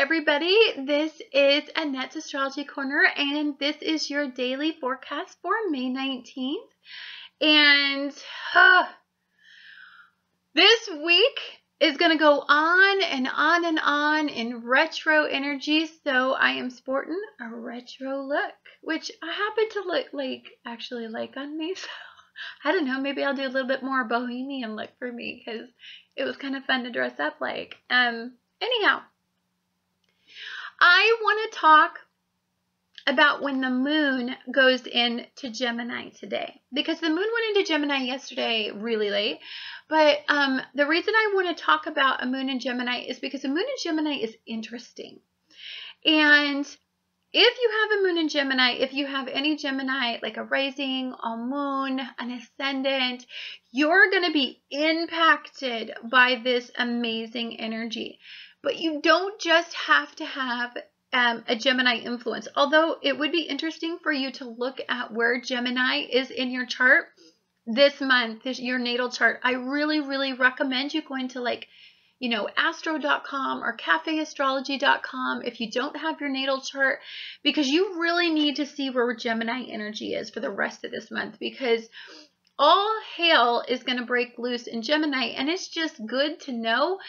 everybody. This is Annette's Astrology Corner, and this is your daily forecast for May 19th. And this week is going to go on and on and on in retro energy, so I am sporting a retro look, which I happen to actually like on me, so I don't know, maybe I'll do a little bit more bohemian look for me, because it was kind of fun to dress up like. Anyhow, I want to talk about when the moon goes into Gemini today, because the moon went into Gemini yesterday really late. But the reason I want to talk about a moon in Gemini is because a moon in Gemini is interesting. And if you have a moon in Gemini, if you have any Gemini, like a rising, a moon, an ascendant, you're going to be impacted by this amazing energy. But you don't just have to have a Gemini influence. Although it would be interesting for you to look at where Gemini is in your chart this month, your natal chart. I really, really recommend you going to astro.com or cafeastrology.com if you don't have your natal chart, because you really need to see where Gemini energy is for the rest of this month, because all hell is going to break loose in Gemini, and it's just good to know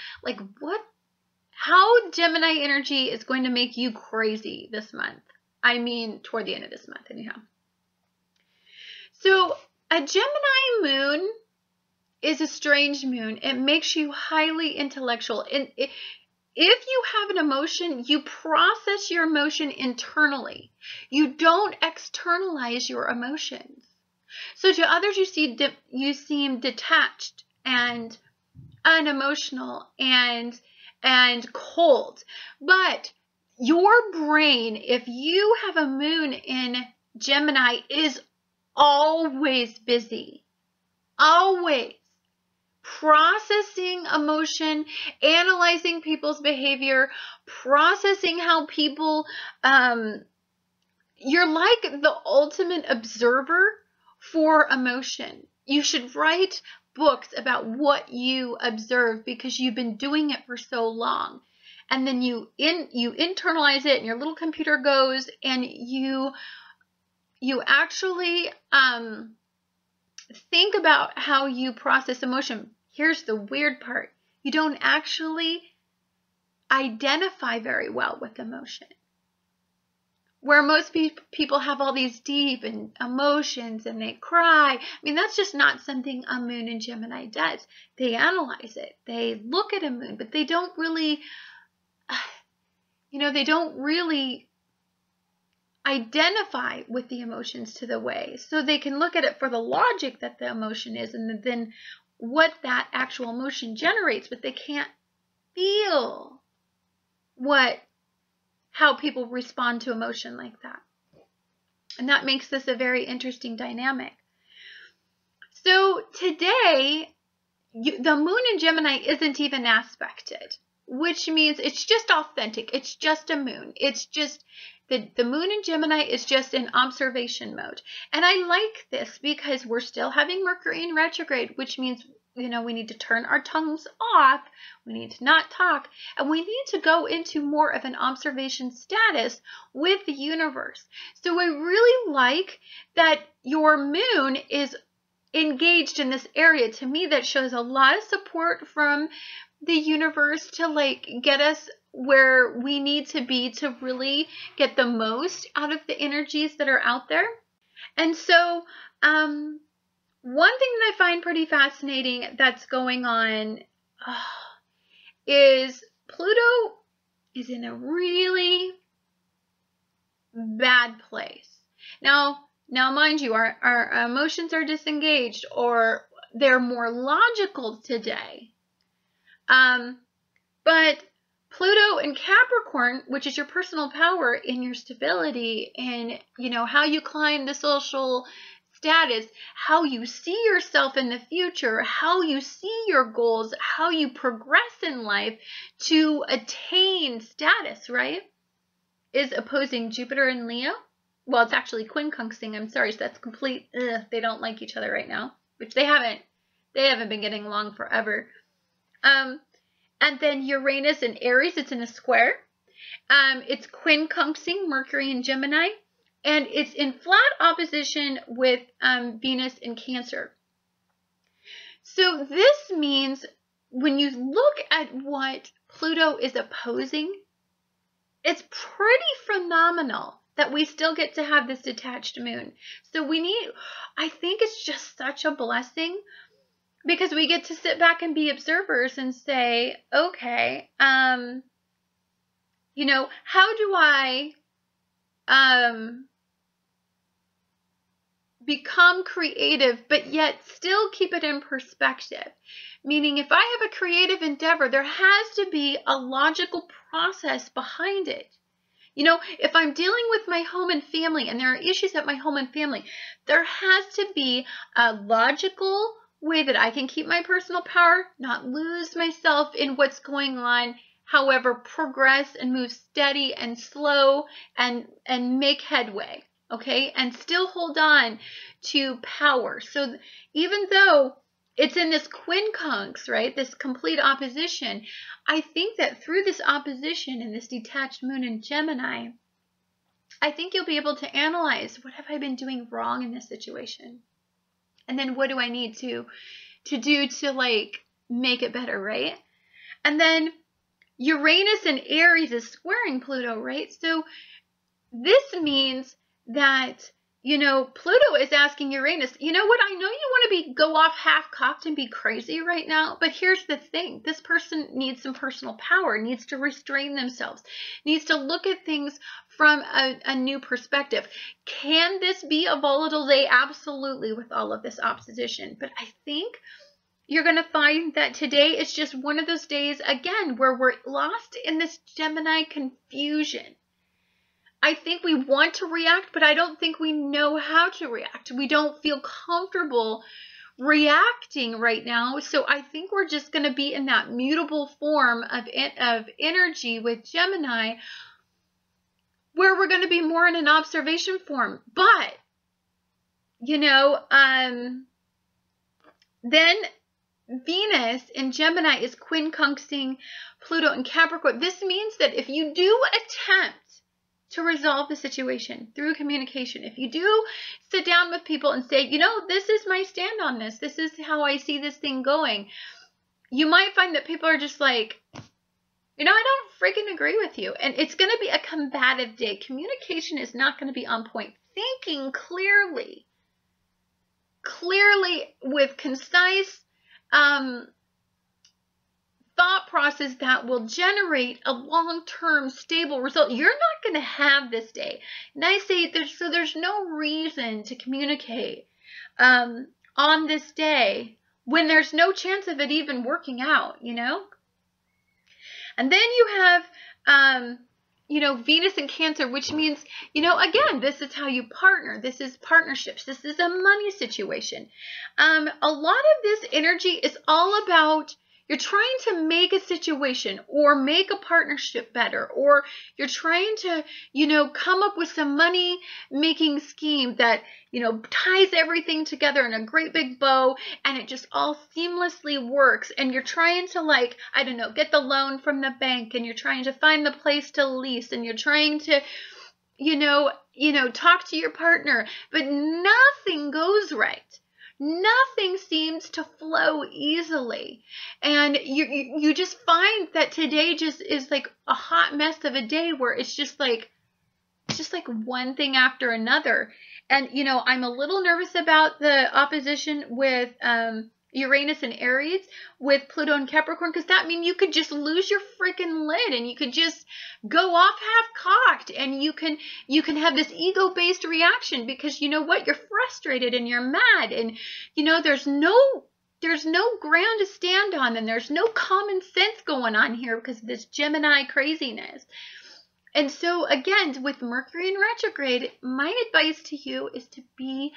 how Gemini energy is going to make you crazy this month. I mean, toward the end of this month, anyhow. So a Gemini moon is a strange moon. It makes you highly intellectual. And if you have an emotion, you process your emotion internally. You don't externalize your emotions. So to others, you seem detached and unemotional and cold. But your brain, if you have a moon in Gemini, is always busy. Always. Processing emotion, analyzing people's behavior, processing how people, you're like the ultimate observer for emotion. You should write books about what you observe, because you've been doing it for so long. And then you internalize it, and your little computer goes, and you actually think about how you process emotion. Here's the weird part. You don't actually identify very well with emotion. Where most people have all these deep emotions and they cry. I mean, that's just not something a moon in Gemini does. They analyze it. They look at a moon, but they don't really, they don't really identify with the emotions to the way. So they can look at it for the logic that the emotion is, and then what that actual emotion generates, but they can't feel how people respond to emotion like that. And that makes this a very interesting dynamic. So today, the moon in Gemini isn't even aspected, which means it's just authentic. It's just a moon. It's just, the moon in Gemini is just in observation mode. And I like this because we're still having Mercury in retrograde, which means we need to turn our tongues off. We need to not talk. And we need to go into more of an observation status with the universe. So I really like that your moon is engaged in this area. To me, that shows a lot of support from the universe to get us where we need to be to really get the most out of the energies that are out there. And so, one thing that I find pretty fascinating that's going on is Pluto is in a really bad place. Now mind you, our emotions are disengaged, or they're more logical today. But Pluto in Capricorn, which is your personal power in your stability and, how you climb the social status, how you see yourself in the future, how you see your goals, how you progress in life to attain status, right? Is opposing Jupiter in Leo. Well, it's actually quincunxing. I'm sorry, so that's complete. They don't like each other right now, which they haven't been getting along forever. And then Uranus in Aries, it's in a square. It's quincunxing Mercury in Gemini, and it's in flat opposition with Venus in Cancer. So this means when you look at what Pluto is opposing, it's pretty phenomenal that we still get to have this detached moon. So I think it's just such a blessing, because we get to sit back and be observers and say, okay, you know, how do I become creative, but yet still keep it in perspective? Meaning, if I have a creative endeavor, there has to be a logical process behind it. You know, if I'm dealing with my home and family and there are issues at my home and family, there has to be a logical way that I can keep my personal power, not lose myself in what's going on, however, progress and move steady and slow and make headway, okay? And still hold on to power. So even though it's in this quincunx, right, this complete opposition, I think that through this opposition and this detached moon in Gemini, I think you'll be able to analyze, what have I been doing wrong in this situation? And then what do I need to do to like make it better, right? And then Uranus in Aries is squaring Pluto, right? So this means that, you know, Pluto is asking Uranus, you know what, I know you want to go off half-cocked and be crazy right now, but here's the thing. This person needs some personal power, needs to restrain themselves, needs to look at things from a new perspective. Can this be a volatile day? Absolutely, with all of this opposition. But I think you're going to find that today is just one of those days, again, where we're lost in this Gemini confusion. I think we want to react, but I don't think we know how to react. We don't feel comfortable reacting right now. So I think we're just going to be in that mutable form of energy with Gemini, where we're going to be more in an observation form. But, you know, then Venus in Gemini is quincunxing Pluto in Capricorn. This means that if you do attempt to resolve the situation through communication, if you do sit down with people and say, you know, this is my stand on this, this is how I see this thing going, you might find that people are just like, you know, I don't freaking agree with you. And it's going to be a combative day. Communication is not going to be on point. Thinking clearly with concise thought process that will generate a long-term stable result. You're not going to have this day. And I say there's no reason to communicate on this day when there's no chance of it even working out, you know? And then you have, you know, Venus in Cancer, which means, you know, again, this is how you partner. This is partnerships. This is a money situation. A lot of this energy is all about, you're trying to make a situation or make a partnership better, or you're trying to, you know, come up with some money making scheme that, you know, ties everything together in a great big bow and it just all seamlessly works. And you're trying to, like, I don't know, get the loan from the bank, and you're trying to find the place to lease, and you're trying to, you know, talk to your partner, but nothing goes right. Nothing seems to flow easily. And you just find that today just is like a hot mess of a day where it's just like one thing after another. And, you know, I'm a little nervous about the opposition with Uranus and Aries with Pluto and Capricorn, because that means you could just lose your freaking lid and you could just go off half-cocked, and you can have this ego-based reaction because, you know what, you're frustrated and you're mad, and, you know, there's no ground to stand on, and there's no common sense going on here because of this Gemini craziness. And so, again, with Mercury in retrograde, my advice to you is to be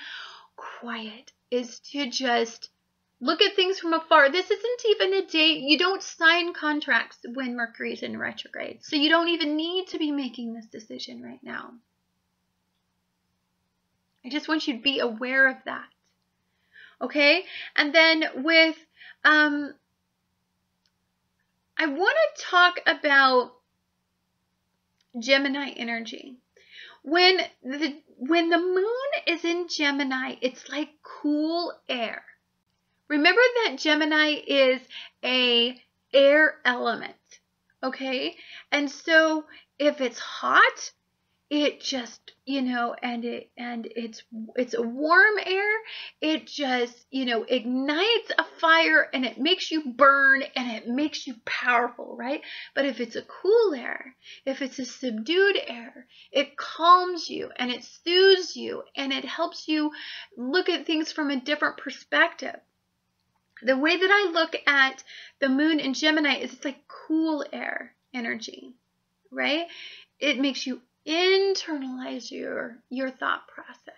quiet, is to just look at things from afar. This isn't even a date. You don't sign contracts when Mercury's in retrograde. So you don't even need to be making this decision right now. I just want you to be aware of that. Okay? And then with, I want to talk about Gemini energy. When the moon is in Gemini, it's like cool air. Remember that Gemini is a air element, okay? And so if it's hot, it just, and it's a warm air, it just, ignites a fire and it makes you burn and it makes you powerful, right? But if it's a cool air, if it's a subdued air, it calms you and it soothes you and it helps you look at things from a different perspective. The way that I look at the moon in Gemini is it's like cool air energy, right? It makes you internalize your thought process,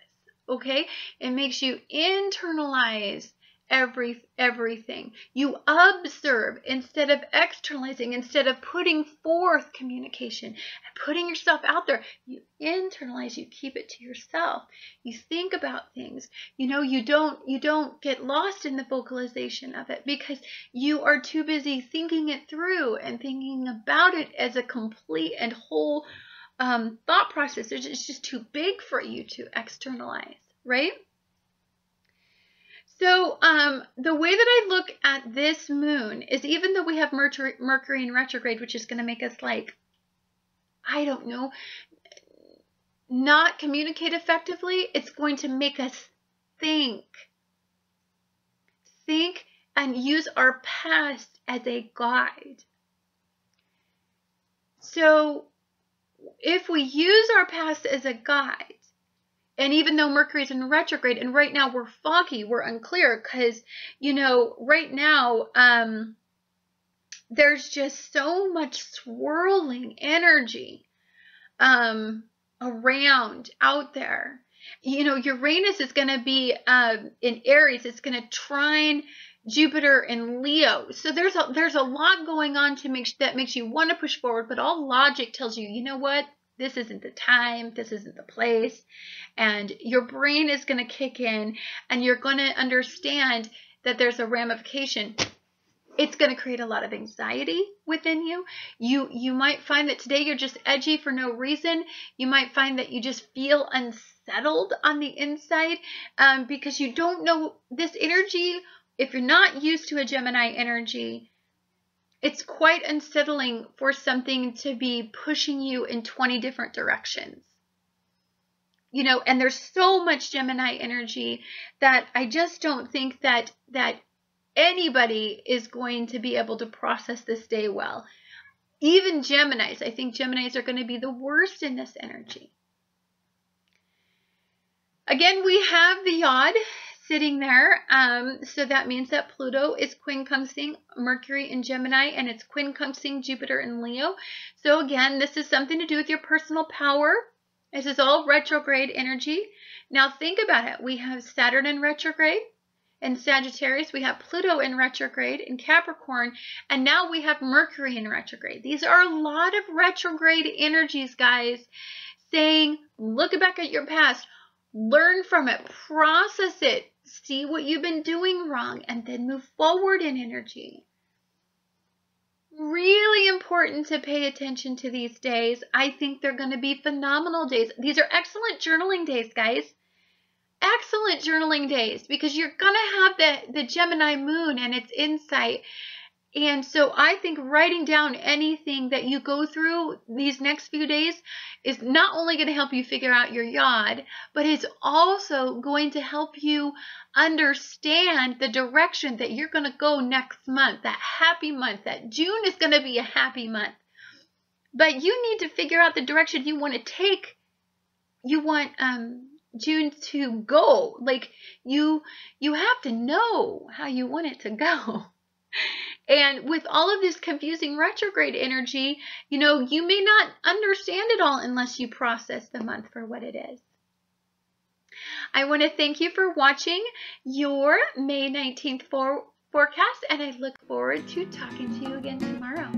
okay? It makes you internalize everything. You observe instead of externalizing, instead of putting forth communication and putting yourself out there. You internalize, you keep it to yourself. You think about things. You don't get lost in the vocalization of it because you are too busy thinking it through and thinking about it as a complete and whole thought process. It's just too big for you to externalize, right? So the way that I look at this moon is, even though we have Mercury in retrograde, which is going to make us not communicate effectively, it's going to make us think and use our past as a guide. So if we use our past as a guide, and even though Mercury's in retrograde, and right now we're foggy, we're unclear, because, right now, there's just so much swirling energy around out there. Uranus is going to be in Aries. It's going to trine Jupiter in Leo. So there's a lot going on that makes you want to push forward, but all logic tells you, you know what? This isn't the time, this isn't the place, and your brain is going to kick in, and you're going to understand that there's a ramification. It's going to create a lot of anxiety within you. You might find that today you're just edgy for no reason. You might find that you just feel unsettled on the inside because you don't know this energy. If you're not used to a Gemini energy, it's quite unsettling for something to be pushing you in 20 different directions. And there's so much Gemini energy that I just don't think that anybody is going to be able to process this day well. Even Geminis. I think Geminis are going to be the worst in this energy. Again, we have the Yod sitting there, so that means that Pluto is quincunxing Mercury in Gemini, and it's quincunxing Jupiter in Leo. So again, this is something to do with your personal power. This is all retrograde energy. Now think about it. We have Saturn in retrograde in Sagittarius. We have Pluto in retrograde in Capricorn, and now we have Mercury in retrograde. These are a lot of retrograde energies, guys, saying, look back at your past, learn from it, process it, see what you've been doing wrong, and then move forward in energy. Really important to pay attention to these days. I think they're going to be phenomenal days. These are excellent journaling days, guys. Excellent journaling days, because you're going to have the Gemini moon and its insight. And so I think writing down anything that you go through these next few days is not only going to help you figure out your Yod, but it's also going to help you understand the direction that you're going to go next month, that happy month. That June is going to be a happy month. But you need to figure out the direction you want to take. You want June to go. Like you have to know how you want it to go. And with all of this confusing retrograde energy, you may not understand it all unless you process the month for what it is. I want to thank you for watching your May 19th forecast, and I look forward to talking to you again tomorrow.